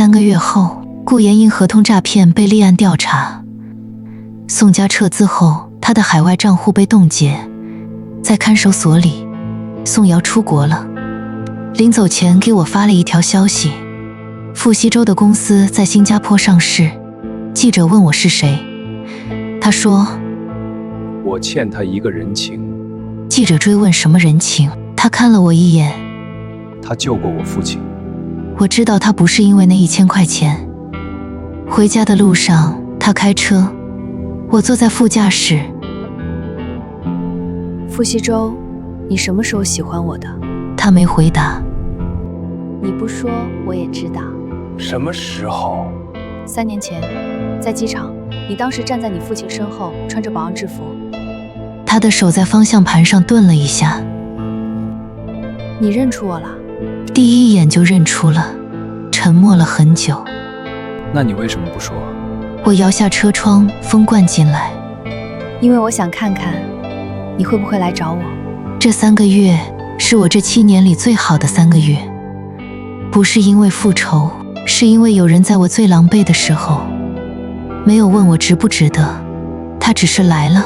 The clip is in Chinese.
3个月后，顾妍因合同诈骗被立案调查。宋家撤资后，他的海外账户被冻结，在看守所里，宋瑶出国了。临走前给我发了一条消息：傅西周的公司在新加坡上市。记者问我是谁，他说我欠他一个人情。记者追问什么人情，他看了我一眼，他救过我父亲。我知道他不是因为那1000块钱。回家的路上，他开车，我坐在副驾驶。傅西周，你什么时候喜欢我的？他没回答。你不说我也知道。什么时候？3年前，在机场，你当时站在你父亲身后，穿着保安制服。他的手在方向盘上顿了一下。你认出我了？第一眼就认出了。沉默了很久。那你为什么不说？我摇下车窗，风灌进来。因为我想看看你会不会来找我。这3个月是我这7年里最好的3个月，不是因为复仇，是因为有人在我最狼狈的时候，没有问我值不值得，他只是来了。